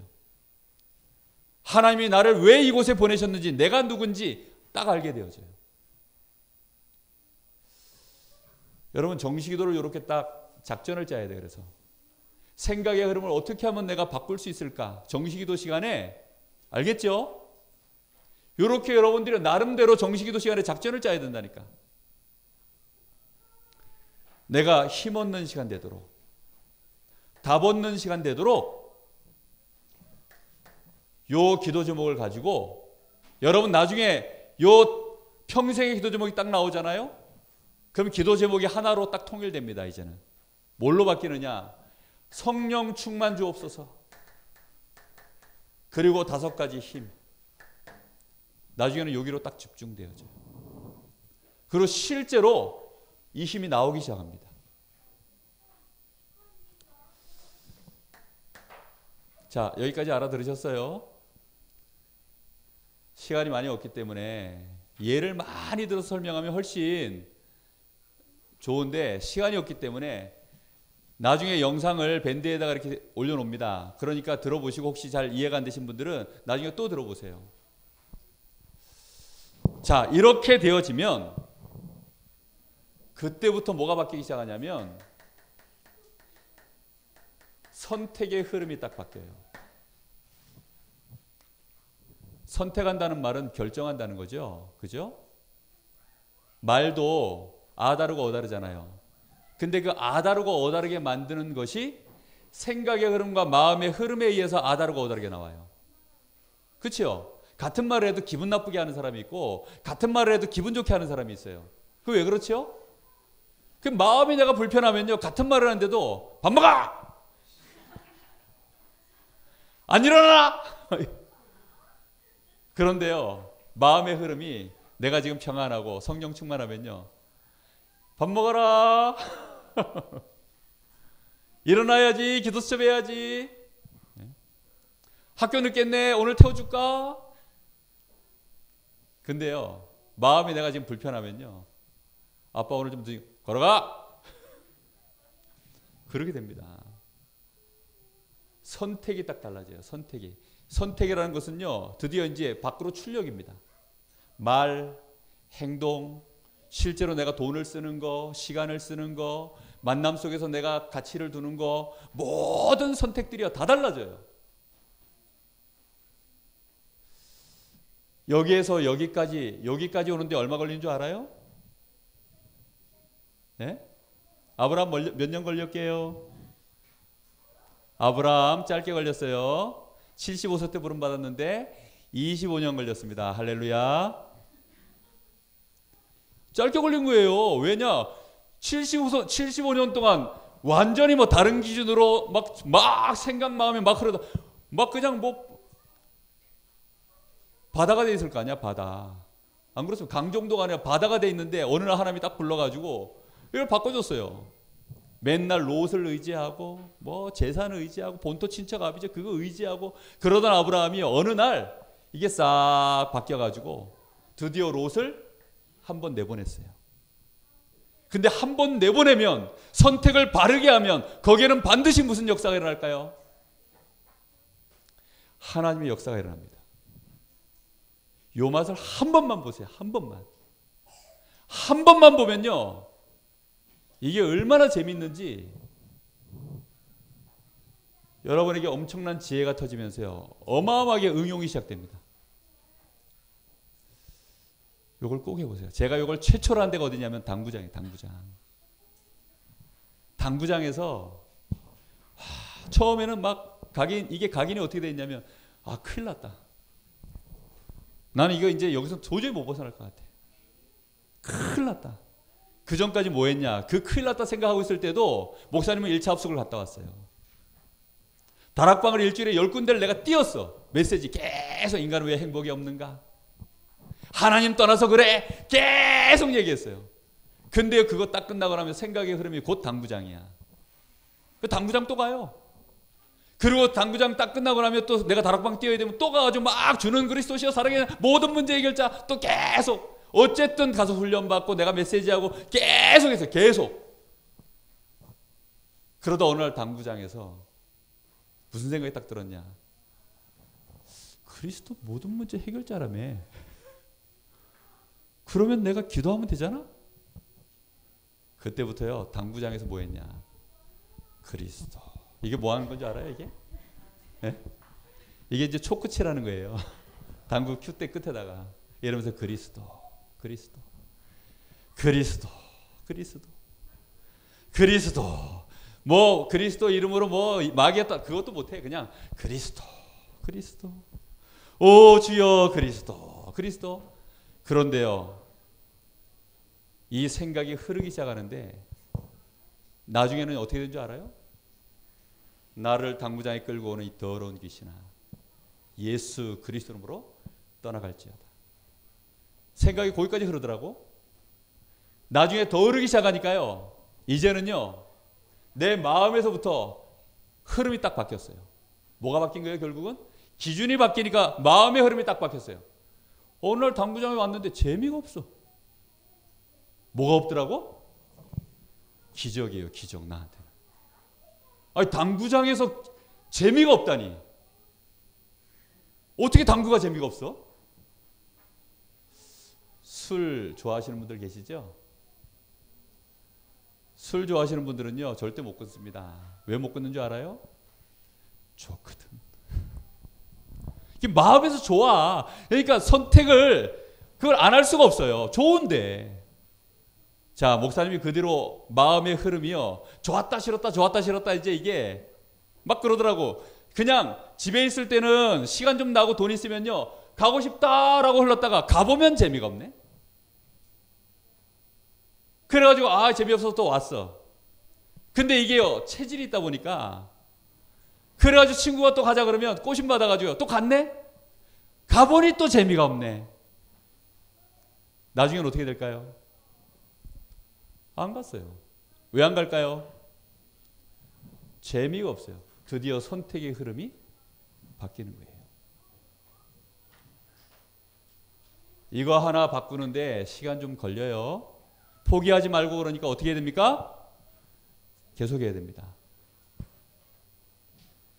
하나님이 나를 왜 이곳에 보내셨는지 내가 누군지 딱 알게 되어져요. 여러분 정식기도를 이렇게 딱 작전을 짜야 돼요. 그래서 생각의 흐름을 어떻게 하면 내가 바꿀 수 있을까? 정식기도 시간에 알겠죠? 이렇게 여러분들이 나름대로 정식기도 시간에 작전을 짜야 된다니까. 내가 힘없는 시간 되도록 답 없는 시간 되도록 요 기도 제목을 가지고 여러분 나중에 요 평생의 기도 제목이 딱 나오잖아요. 그럼 기도 제목이 하나로 딱 통일됩니다. 이제는 뭘로 바뀌느냐 성령 충만 주옵소서 그리고 5가지 힘 나중에는 여기로 딱 집중되어져요. 그리고 실제로 이 힘이 나오기 시작합니다. 자 여기까지 알아들으셨어요? 시간이 많이 없기 때문에 예를 많이 들어서 설명하면 훨씬 좋은데 시간이 없기 때문에 나중에 영상을 밴드에다가 이렇게 올려놓습니다. 그러니까 들어보시고 혹시 잘 이해가 안 되신 분들은 나중에 또 들어보세요. 자 이렇게 되어지면 그때부터 뭐가 바뀌기 시작하냐면 선택의 흐름이 딱 바뀌어요. 선택한다는 말은 결정한다는 거죠. 그죠? 말도 아 다르고 어 다르잖아요. 근데 그 아 다르고 어 다르게 만드는 것이 생각의 흐름과 마음의 흐름에 의해서 아 다르고 어 다르게 나와요. 그렇죠? 같은 말을 해도 기분 나쁘게 하는 사람이 있고 같은 말을 해도 기분 좋게 하는 사람이 있어요. 그 왜 그렇죠? 그 마음이 내가 불편하면요 같은 말을 하는데도 밥 먹어! 안 일어나! 그런데요 마음의 흐름이 내가 지금 평안하고 성령 충만하면요 밥 먹어라. 일어나야지. 기도 수첩 해야지. 학교 늦겠네. 오늘 태워줄까? 근데요 마음이 내가 지금 불편하면요 아빠 오늘 좀 늦게 걸어가. 그렇게 됩니다. 선택이 딱 달라져요. 선택이라는 것은요 드디어 이제 밖으로 출력입니다. 말, 행동, 실제로 내가 돈을 쓰는 거, 시간을 쓰는 거, 만남 속에서 내가 가치를 두는 거 모든 선택들이 다 달라져요. 여기에서 여기까지 오는데 얼마 걸린 줄 알아요? 네? 아브라함 몇 년 걸렸게요? 아브라함 짧게 걸렸어요. 75세 때 부름 받았는데 25년 걸렸습니다. 할렐루야. 짧게 걸린 거예요. 왜냐? 75년 동안 완전히 뭐 다른 기준으로 막 생각 마음이 막 흐르다 막 그냥 뭐 바다가 돼 있을 거 아니야. 바다. 안 그렇습니까? 강정도가 아니라 바다가 돼 있는데 어느 날 하나님이 딱 불러가지고 이걸 바꿔줬어요. 맨날 롯을 의지하고 뭐 재산을 의지하고 본토 친척 아비죠 그거 의지하고 그러던 아브라함이 어느 날 이게 싹 바뀌어가지고 드디어 롯을 한번 내보냈어요. 근데 한번 내보내면 선택을 바르게 하면 거기에는 반드시 무슨 역사가 일어날까요? 하나님의 역사가 일어납니다. 요 맛을 한 번만 보세요. 한 번만. 한 번만 보면요. 이게 얼마나 재밌는지 여러분에게 엄청난 지혜가 터지면서요. 어마어마하게 응용이 시작됩니다. 요걸 꼭 해보세요. 제가 요걸 최초로 한 데가 어디냐면 당구장이에요. 당구장. 당구장에서 처음에는 막 이게 각인이 어떻게 돼 있냐면 큰일 났다. 나는 이거 이제 여기서 도저히 못 벗어날 것 같아. 큰일 났다. 그 전까지 뭐 했냐. 그 큰일 났다 생각하고 있을 때도 목사님은 1차 합숙을 갔다 왔어요. 다락방을 일주일에 10군데를 내가 띄웠어. 메시지 계속 인간은 왜 행복이 없는가? 하나님 떠나서 그래. 계속 얘기했어요. 근데 그거 딱 끝나고 나면 생각의 흐름이 곧 당구장이야. 그 당구장 또 가요. 그리고 당구장 딱 끝나고 나면 또 내가 다락방 뛰어야 되면 또 가가지고 막 주는 그리스도시여 사랑의 모든 문제 해결자 또 계속 어쨌든 가서 훈련받고 내가 메시지하고 계속해서 계속. 그러다 어느 날 당구장에서 무슨 생각이 딱 들었냐. 그리스도 모든 문제 해결자라며. 그러면 내가 기도하면 되잖아? 그때부터요 당구장에서 뭐 했냐. 그리스도. 이게 뭐 하는 건지 알아요 이게? 네? 이게 이제 초크치라는 거예요. 당구 큐대 끝에다가 이러면서 그리스도 그리스도 그리스도 그리스도 그리스도 뭐 그리스도 이름으로 뭐 마귀였다 그것도 못해. 그냥 그리스도 그리스도 오 주여 그리스도 그리스도. 그런데요 이 생각이 흐르기 시작하는데 나중에는 어떻게 된 줄 알아요? 나를 당구장에 끌고 오는 이 더러운 귀신아 예수 그리스도 이름으로 떠나갈지어다. 생각이 거기까지 흐르더라고. 나중에 더 흐르기 시작하니까요 이제는요 내 마음에서부터 흐름이 딱 바뀌었어요. 뭐가 바뀐 거예요? 결국은 기준이 바뀌니까 마음의 흐름이 딱 바뀌었어요. 어느 날 당구장에 왔는데 재미가 없어. 뭐가 없더라고? 기적이에요. 기적. 나한테는. 아니 당구장에서 재미가 없다니. 어떻게 당구가 재미가 없어? 술 좋아하시는 분들 계시죠? 술 좋아하시는 분들은요 절대 못 끊습니다. 왜 못 끊는 줄 알아요? 좋거든. 이게 마음에서 좋아. 그러니까 선택을 그걸 안 할 수가 없어요. 좋은데. 자, 목사님이 그대로 마음의 흐름이요. 좋았다 싫었다 좋았다 싫었다 이제 이게 막 그러더라고. 그냥 집에 있을 때는 시간 좀 나고 돈 있으면요. 가고 싶다라고 흘렀다가 가보면 재미가 없네. 그래가지고 재미없어서 또 왔어. 근데 이게요. 체질이 있다 보니까 그래가지고 친구가 또 가자 그러면 꼬심 받아가지고 또 갔네? 가보니 또 재미가 없네. 나중에는 어떻게 될까요? 안 갔어요. 왜 안 갈까요? 재미가 없어요. 드디어 선택의 흐름이 바뀌는 거예요. 이거 하나 바꾸는데 시간 좀 걸려요. 포기하지 말고 그러니까 어떻게 해야 됩니까? 계속 해야 됩니다.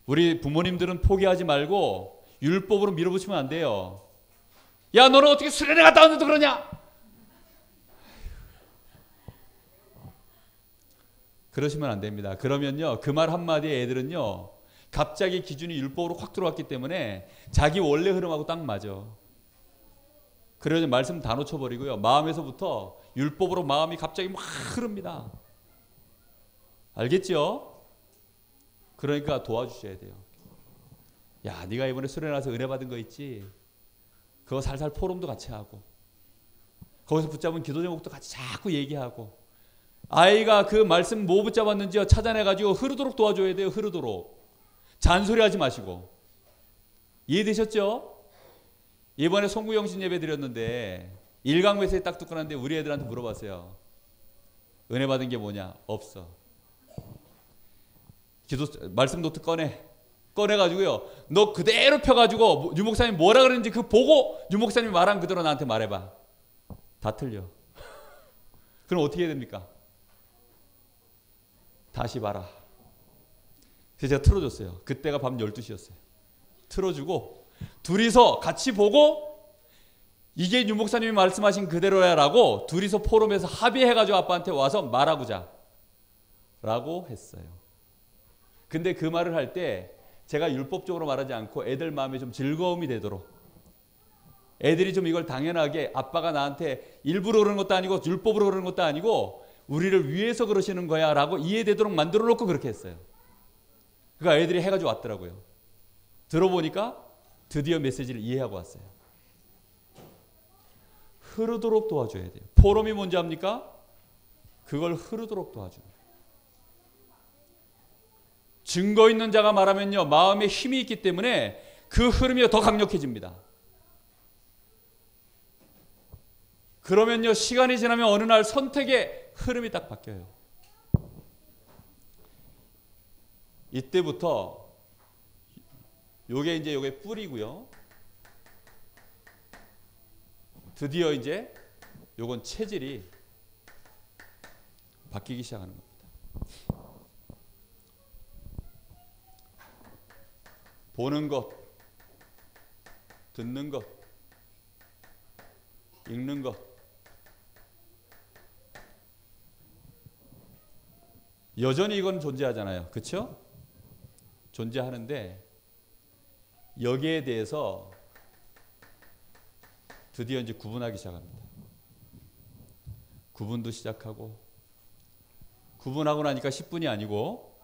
우리 부모님들은 포기하지 말고 율법으로 밀어붙이면 안 돼요. 야 너는 어떻게 수련회 갔다 왔는데 그러냐? 그러시면 안 됩니다. 그러면요 그 말 한마디에 애들은요 갑자기 기준이 율법으로 확 들어왔기 때문에 자기 원래 흐름하고 딱 맞아. 그래서 말씀 다 놓쳐버리고요 마음에서부터 율법으로 마음이 갑자기 막 흐릅니다. 알겠죠? 그러니까 도와주셔야 돼요. 야 네가 이번에 수련회 와서 은혜 받은 거 있지? 그거 살살 포럼도 같이 하고 거기서 붙잡은 기도 제목도 같이 자꾸 얘기하고 아이가 그 말씀 뭐 붙잡았는지 찾아내가지고 흐르도록 도와줘야 돼요. 흐르도록. 잔소리하지 마시고. 이해되셨죠? 이번에 송구영신 예배 드렸는데 1강 메시지 딱 듣고 났는데 우리 애들한테 물어봤어요. 은혜 받은 게 뭐냐? 없어. 기도 말씀 노트 꺼내가지고요. 너 그대로 펴가지고 유 목사님 뭐라 그랬는지 그 보고 유 목사님이 말한 그대로 나한테 말해봐. 다 틀려. 그럼 어떻게 해야 됩니까? 다시 봐라. 그래서 제가 틀어줬어요. 그때가 밤 12시였어요. 틀어주고 둘이서 같이 보고 이게 유 목사님이 말씀하신 그대로야 라고 둘이서 포럼에서 합의해가지고 아빠한테 와서 말하고자 라고 했어요. 근데 그 말을 할 때 제가 율법적으로 말하지 않고 애들 마음에 좀 즐거움이 되도록, 애들이 좀 이걸 당연하게 아빠가 나한테 일부러 그러는 것도 아니고 율법으로 그러는 것도 아니고 우리를 위해서 그러시는 거야 라고 이해되도록 만들어 놓고 그렇게 했어요. 그러니까 애들이 해가지고 왔더라고요. 들어보니까 드디어 메시지를 이해하고 왔어요. 흐르도록 도와줘야 돼요. 포럼이 뭔지 압니까? 그걸 흐르도록 도와줍니다. 증거 있는 자가 말하면요, 마음에 힘이 있기 때문에 그 흐름이 더 강력해집니다. 그러면요, 시간이 지나면 어느 날 선택의 흐름이 딱 바뀌어요. 이때부터 요게 뿌리고요. 드디어 이제 요건 체질이 바뀌기 시작하는 겁니다. 보는 것, 듣는 것, 읽는 것, 여전히 이건 존재하잖아요. 그렇죠? 존재하는데 여기에 대해서 드디어 이제 구분하기 시작합니다. 구분도 시작하고, 구분하고 나니까 10분이 아니고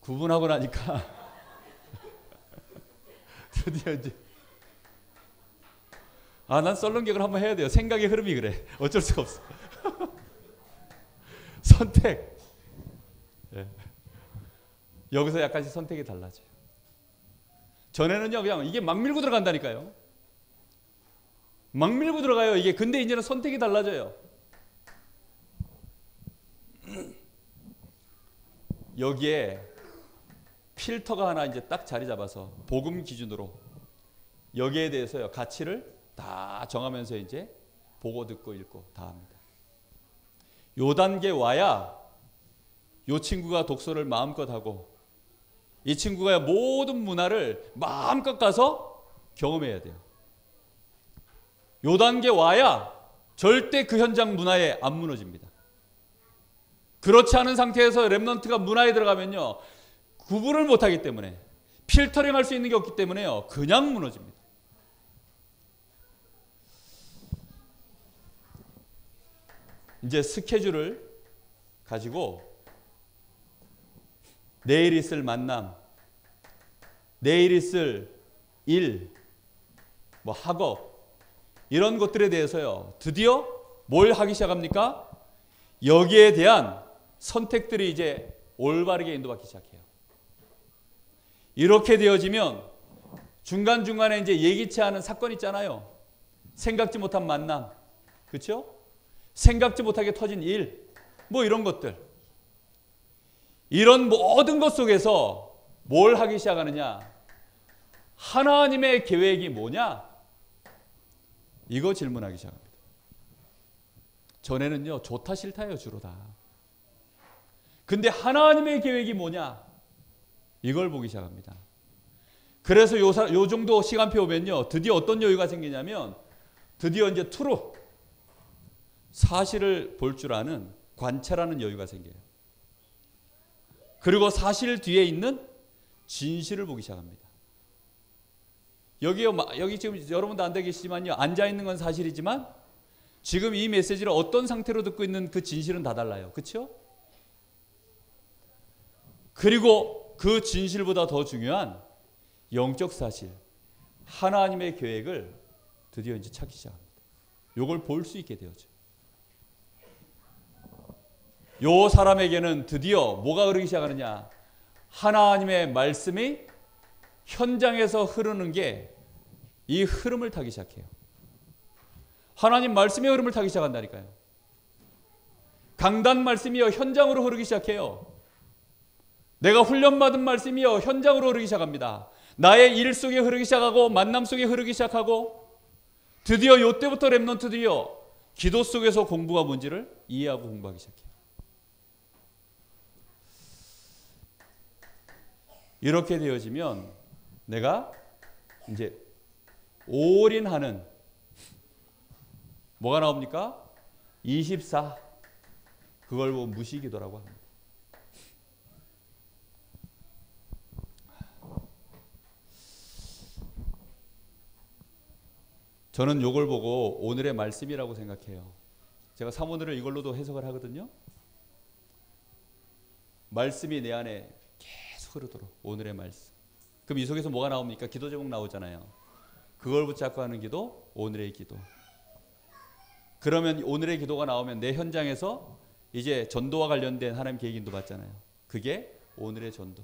구분하고 나니까 드디어 이제 난 썰렁객을 한번 해야 돼요. 생각의 흐름이 그래. 어쩔 수가 없어. 선택. 예. 여기서 약간씩 선택이 달라져요. 전에는요, 그냥 이게 막 밀고 들어간다니까요. 막 밀고 들어가요, 이게. 근데 이제는 선택이 달라져요. 여기에 필터가 하나 이제 딱 자리 잡아서 복음 기준으로 여기에 대해서요, 가치를 다 정하면서 이제 보고 듣고 읽고 다 합니다. 요 단계 와야 요 친구가 독서를 마음껏 하고 이 친구가 모든 문화를 마음껏 가서 경험해야 돼요. 요 단계 와야 절대 그 현장 문화에 안 무너집니다. 그렇지 않은 상태에서 렘넌트가 문화에 들어가면요, 구분을 못하기 때문에, 필터링 할 수 있는 게 없기 때문에요, 그냥 무너집니다. 이제 스케줄을 가지고 내일 있을 만남, 내일 있을 일, 뭐 학업, 이런 것들에 대해서요, 드디어 뭘 하기 시작합니까? 여기에 대한 선택들이 이제 올바르게 인도받기 시작해요. 이렇게 되어지면 중간중간에 이제 예기치 않은 사건 있잖아요. 생각지 못한 만남, 그렇죠? 생각지 못하게 터진 일, 뭐 이런 것들. 이런 모든 것 속에서 뭘 하기 시작하느냐? 하나님의 계획이 뭐냐? 이거 질문하기 시작합니다. 전에는요, 좋다 싫다예요, 주로 다. 근데 하나님의 계획이 뭐냐? 이걸 보기 시작합니다. 그래서 요 정도 시간표 오면요, 드디어 어떤 여유가 생기냐면, 드디어 이제 트루, 사실을 볼 줄 아는, 관찰하는 여유가 생겨요. 그리고 사실 뒤에 있는 진실을 보기 시작합니다. 여기 지금 여러분도 앉아 계시지만요, 앉아 있는 건 사실이지만 지금 이 메시지를 어떤 상태로 듣고 있는 그 진실은 다 달라요. 그렇죠? 그리고 그 진실보다 더 중요한 영적 사실, 하나님의 계획을 드디어 이제 찾기 시작합니다. 이걸 볼 수 있게 되어져. 요 사람에게는 드디어 뭐가 흐르기 시작하느냐? 하나님의 말씀이 현장에서 흐르는 게 이 흐름을 타기 시작해요. 하나님 말씀의 흐름을 타기 시작한다니까요. 강단 말씀이요, 현장으로 흐르기 시작해요. 내가 훈련받은 말씀이요, 현장으로 흐르기 시작합니다. 나의 일 속에 흐르기 시작하고 만남 속에 흐르기 시작하고, 드디어 이때부터 렘넌트들이요, 기도 속에서 공부가 뭔지를 이해하고 공부하기 시작해요. 이렇게 되어지면 내가 이제 올인하는 뭐가 나옵니까? 24. 그걸 보고 무시기도라고 합니다. 저는 이걸 보고 오늘의 말씀이라고 생각해요. 제가 사모들을 이걸로도 해석을 하거든요. 말씀이 내 안에 계속 흐르도록 오늘의 말씀. 그럼 이 속에서 뭐가 나옵니까? 기도 제목 나오잖아요. 그걸 붙잡고 하는 기도, 오늘의 기도. 그러면 오늘의 기도가 나오면 내 현장에서 이제 전도와 관련된 하나님 계획 인도 받잖아요. 그게 오늘의 전도.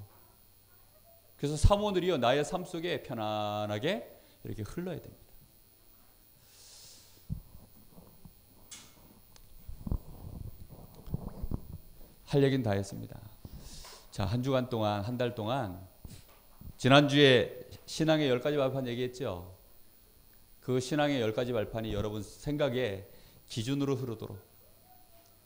그래서 사모들이요 나의 삶 속에 편안하게 이렇게 흘러야 됩니다. 할 얘기는 다 했습니다. 자, 한 주간 동안, 한 달 동안 지난주에 신앙의 10가지 발판 얘기했죠. 그 신앙의 10가지 발판이 여러분 생각에 기준으로 흐르도록.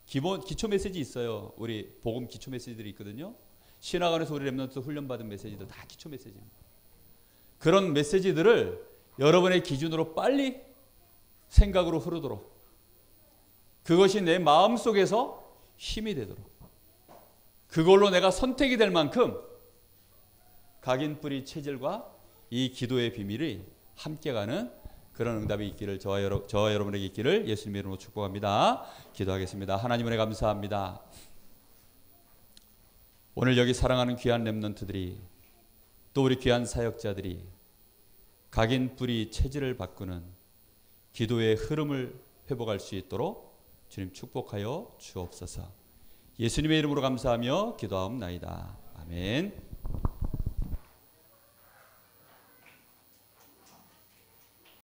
기초 메시지 있어요. 우리 복음 기초 메시지들이 있거든요. 신학원에서 우리 렘넌트 훈련받은 메시지도 다 기초 메시지입니다. 그런 메시지들을 여러분의 기준으로 빨리 생각으로 흐르도록. 그것이 내 마음속에서 힘이 되도록. 그걸로 내가 선택이 될 만큼 각인뿌리 체질과 이 기도의 비밀이 함께 가는 그런 응답이 있기를 저와 여러분에게 있기를 예수님의 이름으로 축복합니다. 기도하겠습니다. 하나님 은혜 감사합니다. 오늘 여기 사랑하는 귀한 렘넌트들이 또 우리 귀한 사역자들이 각인뿌리 체질을 바꾸는 기도의 흐름을 회복할 수 있도록 주님 축복하여 주옵소서. 예수님의 이름으로 감사하며 기도하옵나이다. 아멘.